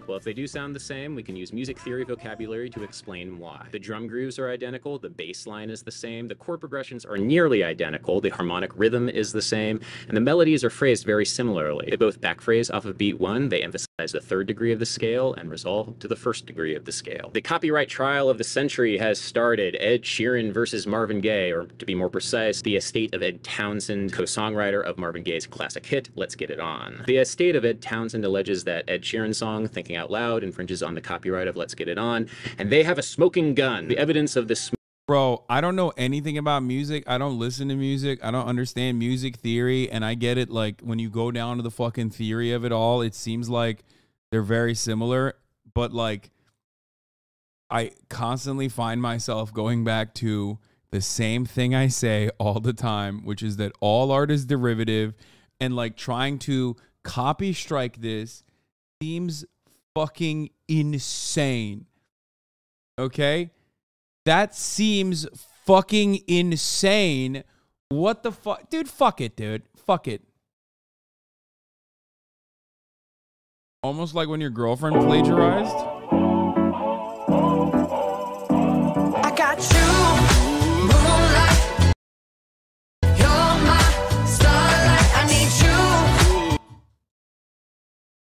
Well, if they do sound the same, we can use music theory vocabulary to explain why. The drum grooves are identical, the bass line is the same, the chord progressions are nearly identical, the harmonic rhythm is the same, and the melodies are phrased very similarly. They both backphrase off of beat 1, they emphasize the third degree of the scale, and resolve to the first degree of the scale. The copyright trial of the century has started. Ed Sheeran versus Marvin Gaye, or to be more precise, the estate of Ed Townsend, co-songwriter of Marvin Gaye's classic hit, Let's Get It On. The estate of Ed Townsend alleges that Ed Sheeran's song, Thinking Out Loud, infringes on the copyright of Let's Get It On, and they have a smoking gun. The evidence of this Bro, I don't know anything about music. I don't listen to music. I don't understand music theory, and I get it, like, when you go down to the fucking theory of it all, it seems like they're very similar, but, like, I constantly find myself going back to the same thing I say all the time, which is that all art is derivative, and, like, trying to copy strike this seems fucking insane. Okay? That seems fucking insane. What the fuck? Dude, fuck it, dude. Fuck it. Almost like when your girlfriend plagiarized. I got you, moonlight. You're my starlight. I need you.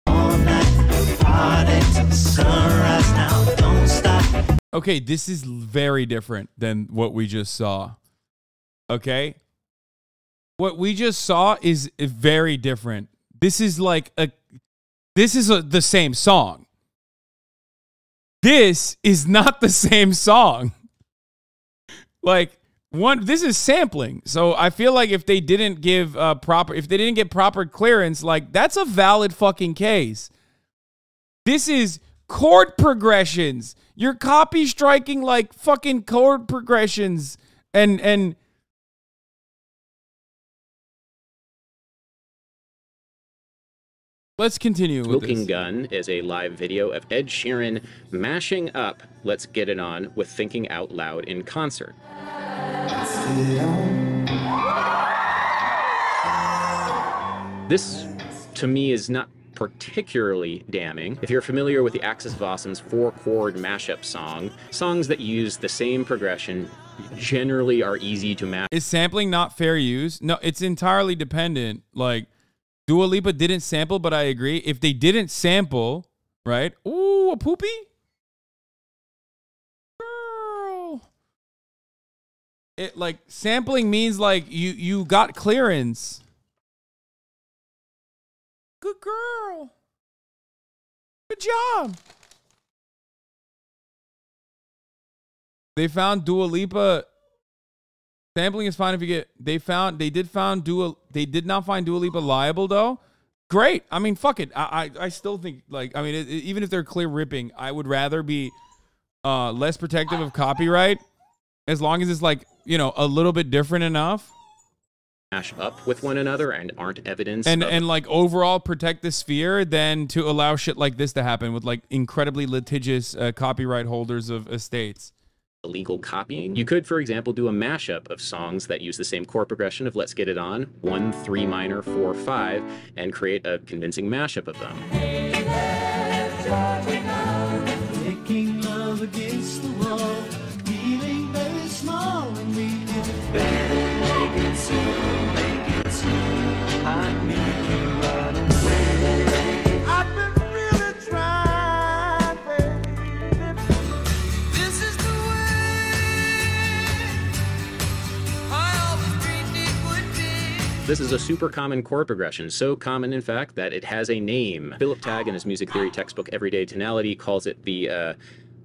All night, party to the sunrise now. Don't stop. Okay, this is very different than what we just saw. Okay? What we just saw is very different. This is like the same song. This is not the same song. Like, this is sampling. So I feel like if they didn't give if they didn't get proper clearance, like, that's a valid fucking case. This is chord progressions. You're copy striking like fucking chord progressions and let's continue with Smoking this. Gun is a live video of Ed Sheeran mashing up Let's Get It On with Thinking Out Loud in concert. This, to me, is not particularly damning. If you're familiar with the Axis of Awesome's 4-chord mashup songs that use the same progression generally are easy to mash. Is sampling not fair use? No, it's entirely dependent. Like, Dua Lipa didn't sample, but I agree. If they didn't sample, right? Ooh, a poopy? Girl. It, like, sampling means, like, you got clearance. Good girl. Good job. They found Dua Lipa. Sampling is fine if you get. They did not find Dua Lipa liable though. Great. I mean, fuck it. I still think, like, I mean, even if they're clear ripping, I would rather be less protective of copyright as long as it's, like, you know, a little bit different enough. Mash up with one another and aren't evidence and like overall protect the sphere than to allow shit like this to happen with, like, incredibly litigious copyright holders of estates. Illegal copying. You could, for example, do a mashup of songs that use the same chord progression of Let's Get It On, 1, 3 minor, 4, 5, and create a convincing mashup of them. Taking love against the wall, feeling very small when we make it soon, make it soon. I need you right away. I've been really trying, baby. This is the way I always dreamed it would be. This is a super common chord progression, so common, in fact, that it has a name. Philip Tagg, in his music theory textbook Everyday Tonality, calls it the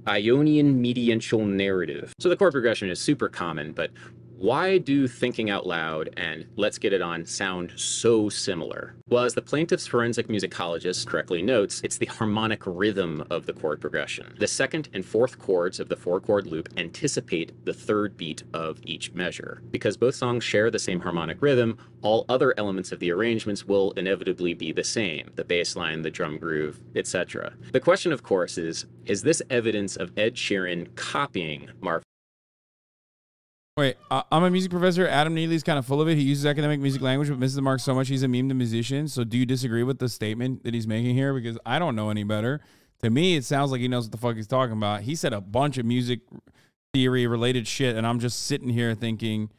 Ionian mediantial narrative. So the chord progression is super common, but why do Thinking Out Loud and Let's Get It On sound so similar? Well, as the plaintiff's forensic musicologist correctly notes, it's the harmonic rhythm of the chord progression. The second and fourth chords of the 4-chord loop anticipate the third beat of each measure. Because both songs share the same harmonic rhythm, all other elements of the arrangements will inevitably be the same: the bass line, the drum groove, etc. The question, of course, is this evidence of Ed Sheeran copying Marvin? Wait, I'm a music professor. Adam Neely's kind of full of it. He uses academic music language, but misses the mark so much he's a meme to musicians. So do you disagree with the statement that he's making here? Because I don't know any better. To me, it sounds like he knows what the fuck he's talking about. He said a bunch of music theory related shit, and I'm just sitting here thinking,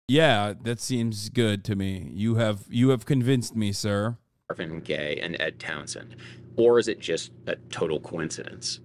yeah, that seems good to me. You have convinced me, sir. Marvin Gaye and Ed Townsend? Or is it just a total coincidence?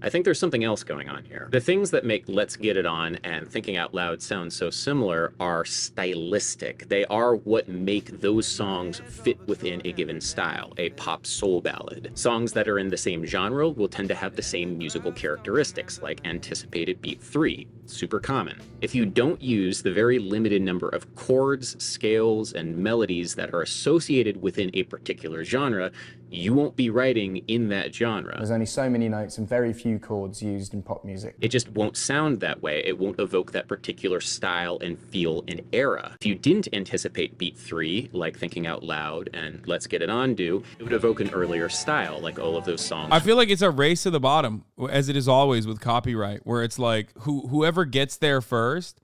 I think there's something else going on here. The things that make Let's Get It On and Thinking Out Loud sound so similar are stylistic. They are what make those songs fit within a given style, a pop soul ballad. Songs that are in the same genre will tend to have the same musical characteristics, like anticipated beat 3, super common. If you don't use the very limited number of chords, scales, and melodies that are associated within a particular genre, you won't be writing in that genre. There's only so many notes and very few chords used in pop music. It just won't sound that way. It won't evoke that particular style and feel and era. If you didn't anticipate beat 3, like Thinking Out Loud and Let's Get It On do, it would evoke an earlier style, like all of those songs. I feel like it's a race to the bottom, as it is always with copyright, where it's like whoever gets there first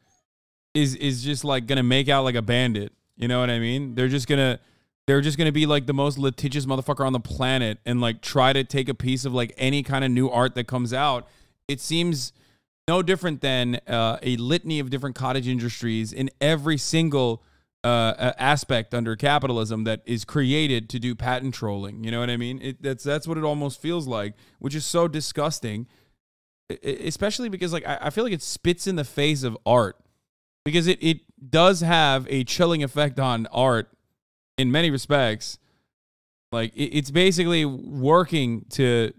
is just like gonna make out like a bandit. You know what I mean? They're just gonna be like the most litigious motherfucker on the planet and like try to take a piece of like any kind of new art that comes out. It seems no different than a litany of different cottage industries in every single aspect under capitalism that is created to do patent trolling. You know what I mean? That's what it almost feels like, which is so disgusting, especially because like I feel like it spits in the face of art, because it does have a chilling effect on art in many respects. Like it's basically working to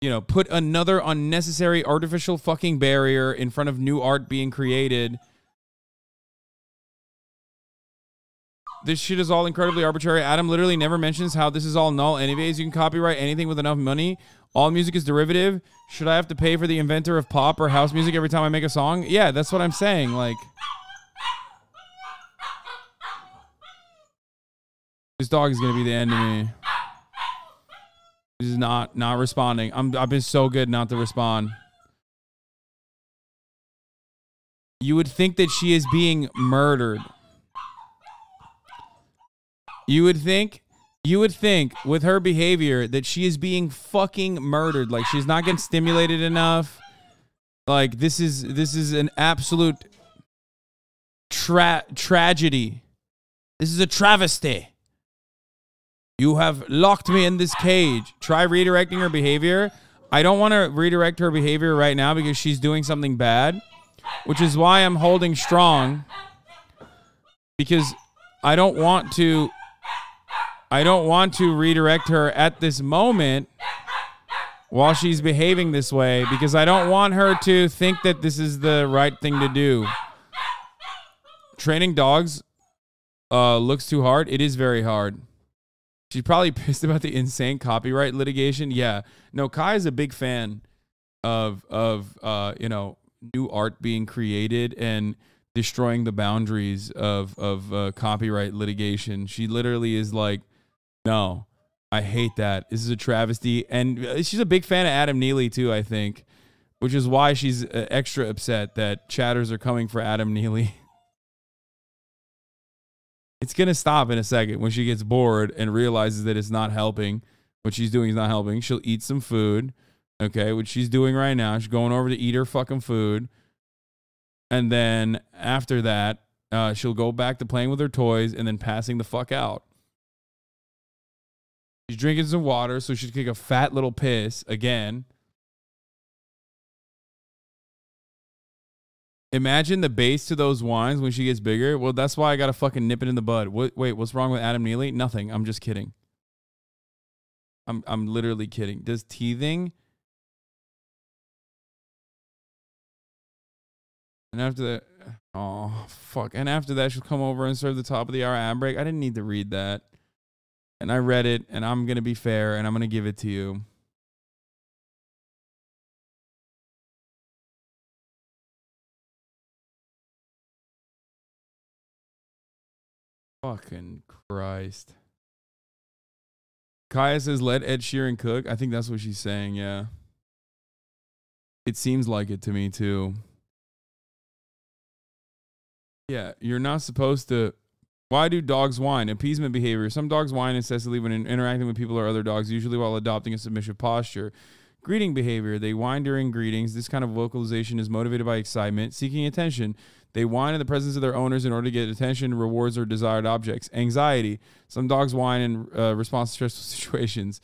you know, put another unnecessary artificial fucking barrier in front of new art being created. This shit is all incredibly arbitrary. Adam literally never mentions how this is all null anyways. You can copyright anything with enough money. All music is derivative. Should I have to pay for the inventor of pop or house music every time I make a song? Yeah, that's what I'm saying. Like, this dog is gonna be the end of me. This is not responding. I've been so good not to respond. You would think that she is being murdered. You would think with her behavior that she is being fucking murdered. Like she's not getting stimulated enough. Like this is an absolute tragedy. This is a travesty. You have locked me in this cage. Try redirecting her behavior. I don't want to redirect her behavior right now because she's doing something bad, which is why I'm holding strong, because I don't want to redirect her at this moment while she's behaving this way, because I don't want her to think that this is the right thing to do. Training dogs looks too hard. It is very hard. She's probably pissed about the insane copyright litigation. Yeah. No, Kai is a big fan of you know, new art being created and destroying the boundaries of copyright litigation. She literally is like, no, I hate that. This is a travesty. And she's a big fan of Adam Neely too, I think, which is why she's extra upset that chatters are coming for Adam Neely. It's going to stop in a second when she gets bored and realizes that it's not helping. What she's doing is not helping. She'll eat some food. Okay, what she's doing right now, she's going over to eat her fucking food. And then after that, she'll go back to playing with her toys and then passing the fuck out. She's drinking some water, so she'll take a fat little piss again. Imagine the base to those wines when she gets bigger. Well, that's why I got to fucking nip it in the bud. Wait, what's wrong with Adam Neely? Nothing. I'm just kidding. I'm literally kidding. Does teething... And after that... Oh, fuck. And after that, she'll come over and serve the top of the hour ad break. I didn't need to read that. And I read it, and I'm going to be fair, and I'm going to give it to you. Fucking Christ. Kaya says, let Ed Sheeran cook. I think that's what she's saying, yeah. It seems like it to me, too. Yeah, you're not supposed to Why do dogs whine? Appeasement behavior. Some dogs whine incessantly when interacting with people or other dogs, usually while adopting a submissive posture. Greeting behavior. They whine during greetings. This kind of vocalization is motivated by excitement, seeking attention. They whine in the presence of their owners in order to get attention, rewards, or desired objects. Anxiety. Some dogs whine in response to stressful situations.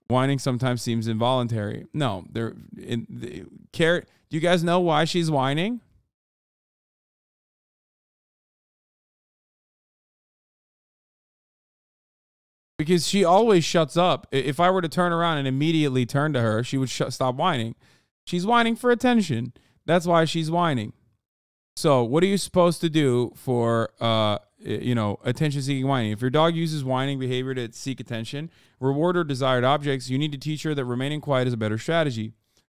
Whining sometimes seems involuntary. No, they're in care. Do you guys know why she's whining? Because she always shuts up. If I were to turn around and immediately turn to her, she would stop whining. She's whining for attention. That's why she's whining. So what are you supposed to do for, attention-seeking whining? If your dog uses whining behavior to seek attention, reward, or desired objects, you need to teach her that remaining quiet is a better strategy.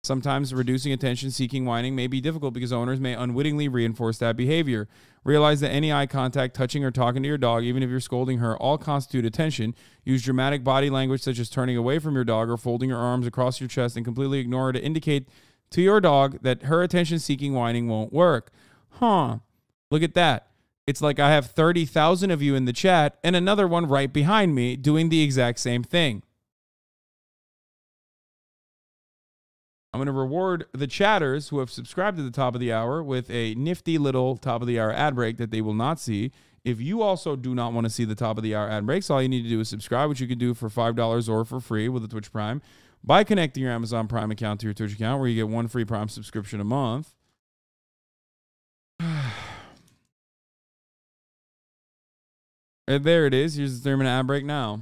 Sometimes reducing attention-seeking whining may be difficult because owners may unwittingly reinforce that behavior. Realize that any eye contact, touching, or talking to your dog, even if you're scolding her, all constitute attention. Use dramatic body language such as turning away from your dog or folding your arms across your chest and completely ignore her to indicate to your dog that her attention-seeking whining won't work. Huh. Look at that. It's like I have 30,000 of you in the chat and another one right behind me doing the exact same thing. I'm going to reward the chatters who have subscribed to the top of the hour with a nifty little top of the hour ad break that they will not see. If you also do not want to see the top of the hour ad breaks, all you need to do is subscribe, which you can do for $5 or for free with the Twitch Prime by connecting your Amazon Prime account to your Twitch account, where you get one free Prime subscription a month. And there it is. Here's the 3-minute ad break now.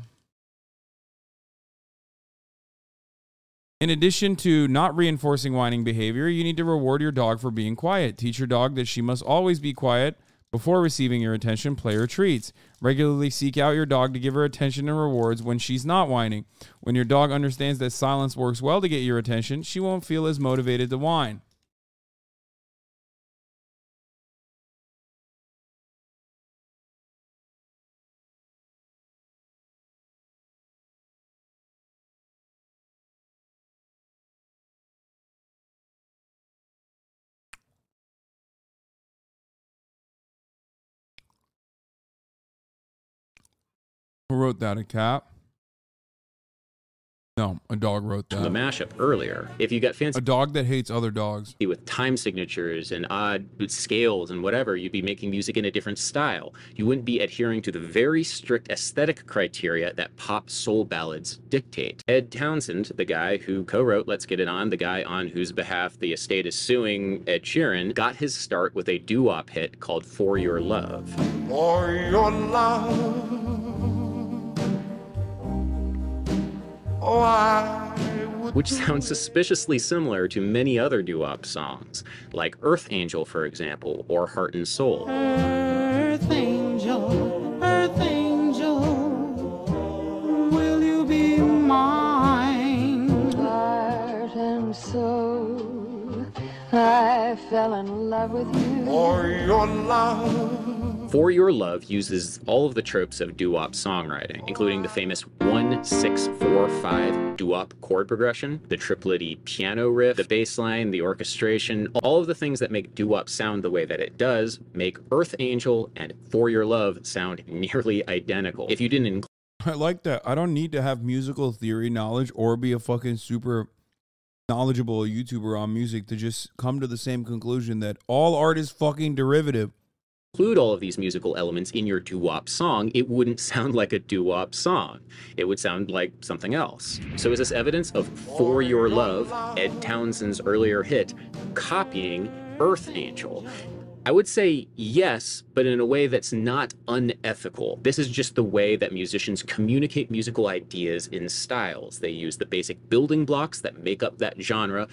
In addition to not reinforcing whining behavior, you need to reward your dog for being quiet. Teach your dog that she must always be quiet before receiving your attention, play, or treats. Regularly seek out your dog to give her attention and rewards when she's not whining. When your dog understands that silence works well to get your attention, she won't feel as motivated to whine. Who wrote that? A cat? No, a dog wrote that. The mashup earlier. If you got fancy A dog that hates other dogs. with time signatures and odd scales and whatever, you'd be making music in a different style. You wouldn't be adhering to the very strict aesthetic criteria that pop soul ballads dictate. Ed Townsend, the guy who co-wrote Let's Get It On, the guy on whose behalf the estate is suing Ed Sheeran, got his start with a doo-wop hit called For Your Love. For your love, oh, I would Which sounds suspiciously similar to many other doo-wop songs, like Earth Angel, for example, or Heart and Soul. Earth angel, will you be mine? Heart and soul, I fell in love with you. For your love, For Your Love uses all of the tropes of doo-wop songwriting, including the famous 1-6-4-5 doo-wop chord progression, the triplet-y piano riff, the bass line, the orchestration. All of the things that make doo-wop sound the way that it does make Earth Angel and For Your Love sound nearly identical. If you didn't include I like that. I don't need to have musical theory knowledge or be a fucking super knowledgeable YouTuber on music to just come to the same conclusion that all art is fucking derivative. all of these musical elements in your doo-wop song, it wouldn't sound like a doo-wop song. It would sound like something else. So is this evidence of For Your Love, Ed Townsend's earlier hit, copying Earth Angel? I would say yes, but in a way that's not unethical. This is just the way that musicians communicate musical ideas in styles. They use the basic building blocks that make up that genre,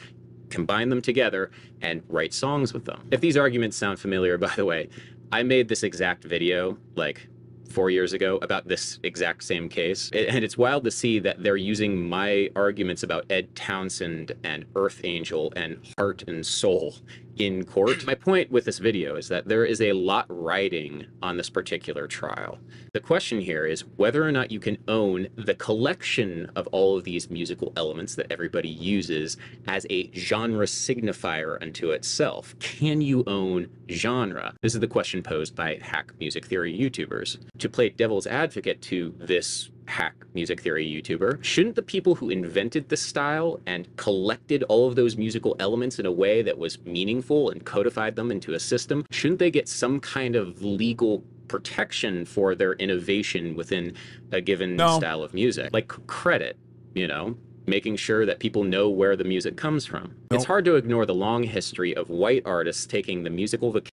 combine them together, and write songs with them. If these arguments sound familiar, by the way, I made this exact video like 4 years ago about this exact same case. And it's wild to see that they're using my arguments about Ed Townsend and Earth Angel and Heart and Soul in court. My point with this video is that there is a lot riding on this particular trial. The question here is whether or not you can own the collection of all of these musical elements that everybody uses as a genre signifier unto itself. Can you own genre? This is the question posed by hack music theory YouTubers. To play devil's advocate to this hack music theory YouTuber, shouldn't the people who invented the style and collected all of those musical elements in a way that was meaningful and codified them into a system, shouldn't they get some kind of legal protection for their innovation within a given style of music? Like credit, you know? Making sure that people know where the music comes from. It's hard to ignore the long history of white artists taking the musical vocabulary.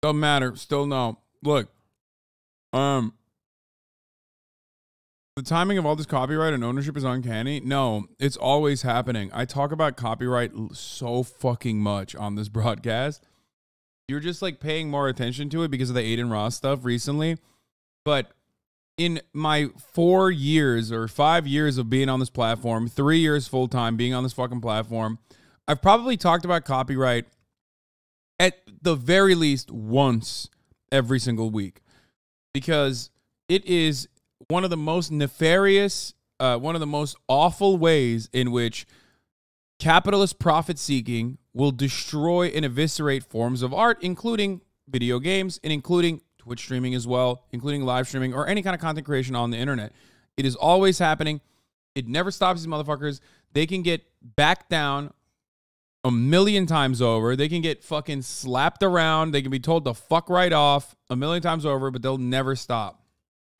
Doesn't matter. Still no. Look, the timing of all this copyright and ownership is uncanny. No, it's always happening. I talk about copyright so fucking much on this broadcast. You're just like paying more attention to it because of the Aiden Ross stuff recently. But in my 4 years or 5 years of being on this platform, 3 years full time being on this fucking platform, I've probably talked about copyright at the very least once every single week, because it is one of the most nefarious, one of the most awful ways in which capitalist profit seeking will destroy and eviscerate forms of art, including video games and including Twitch streaming as well, including live streaming or any kind of content creation on the internet. It is always happening. It never stops these motherfuckers. They can get backed down a million times over. They can get fucking slapped around. They can be told to fuck right off a million times over, but they'll never stop.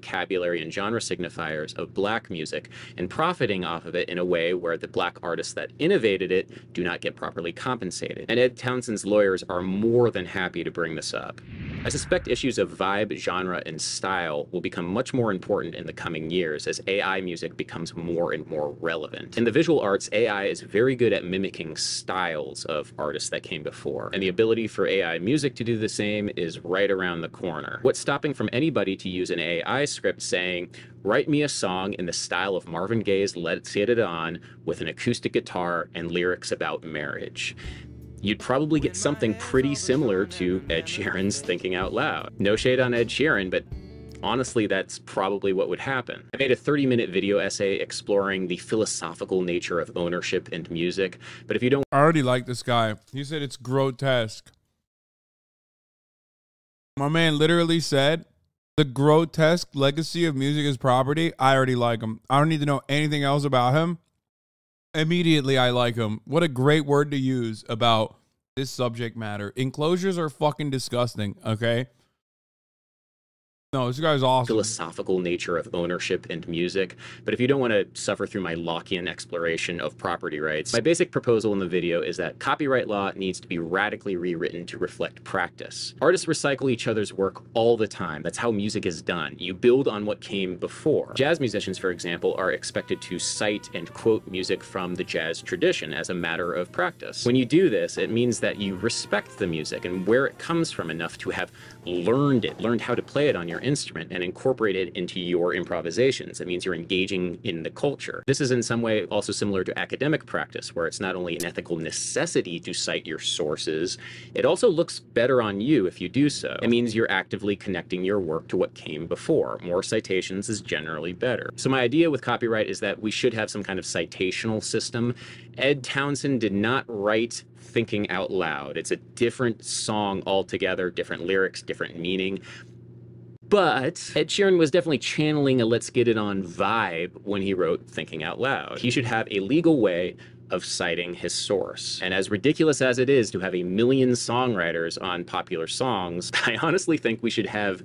Vocabulary and genre signifiers of black music and profiting off of it in a way where the black artists that innovated it do not get properly compensated. And Ed Townsend's lawyers are more than happy to bring this up. I suspect issues of vibe, genre, and style will become much more important in the coming years as AI music becomes more and more relevant. In the visual arts, AI is very good at mimicking styles of artists that came before, and the ability for AI music to do the same is right around the corner. What's stopping from anybody to use an AI script saying, write me a song in the style of Marvin Gaye's Let's Get It On with an acoustic guitar and lyrics about marriage? You'd probably get something pretty similar to Ed Sheeran's Thinking Out Loud. No shade on Ed Sheeran, but honestly, that's probably what would happen. I made a 30-minute video essay exploring the philosophical nature of ownership and music, but if you don't— I already like this guy. He said it's grotesque. My man literally said, the grotesque legacy of music is property. I already like him. I don't need to know anything else about him. Immediately, I like him. What a great word to use about this subject matter. Enclosures are fucking disgusting, okay? No, this guy's awesome. Philosophical nature of ownership and music, but if you don't want to suffer through my Lockean exploration of property rights, my basic proposal in the video is that copyright law needs to be radically rewritten to reflect practice. Artists recycle each other's work all the time. That's how music is done. You build on what came before. Jazz musicians, for example, are expected to cite and quote music from the jazz tradition as a matter of practice. When you do this, it means that you respect the music and where it comes from enough to have learned it, learned how to play it on your instrument and incorporate it into your improvisations. It means you're engaging in the culture. This is in some way also similar to academic practice, where it's not only an ethical necessity to cite your sources, it also looks better on you if you do so. It means you're actively connecting your work to what came before. More citations is generally better. So my idea with copyright is that we should have some kind of citational system. Ed Townsend did not write Thinking Out Loud. It's a different song altogether, different lyrics, different meaning. But Ed Sheeran was definitely channeling a Let's Get It On vibe when he wrote Thinking Out Loud. He should have a legal way of citing his source. And as ridiculous as it is to have a million songwriters on popular songs, I honestly think we should have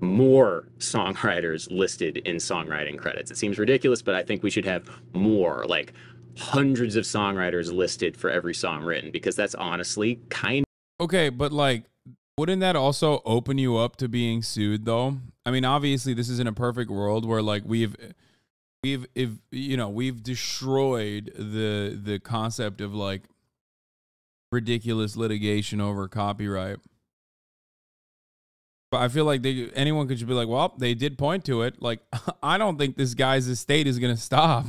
more songwriters listed in songwriting credits. It seems ridiculous, but I think we should have more, like hundreds of songwriters listed for every song written, because that's honestly kind of— Okay, but like, wouldn't that also open you up to being sued though? I mean, obviously this isn't a perfect world where like we've destroyed the concept of like ridiculous litigation over copyright. But I feel like anyone could just be like, well, they did point to it. Like, I don't think this guy's estate is going to stop.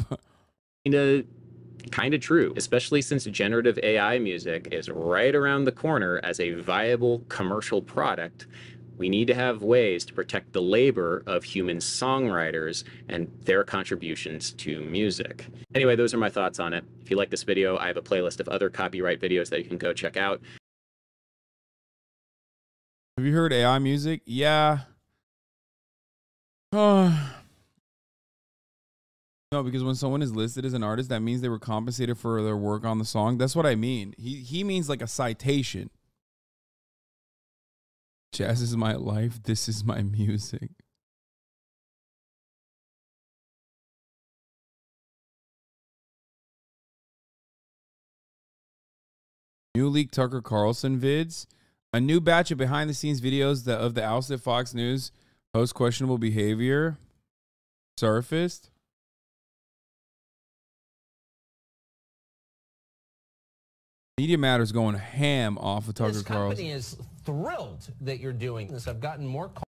kind of true, especially since generative AI music is right around the corner as a viable commercial product. We need to have ways to protect the labor of human songwriters and their contributions to music. Anyway, those are my thoughts on it. If you like this video, I have a playlist of other copyright videos that you can go check out. Have you heard AI music? Yeah. No, because when someone is listed as an artist, that means they were compensated for their work on the song. That's what I mean. He means like a citation. Jazz is my life. This is my music. New leak Tucker Carlson vids. A new batch of behind-the-scenes videos of the ousted Fox News host questionable behavior surfaced. Media Matters going ham off of Tucker Carlson. This company is thrilled that you're doing this. I've gotten more calls.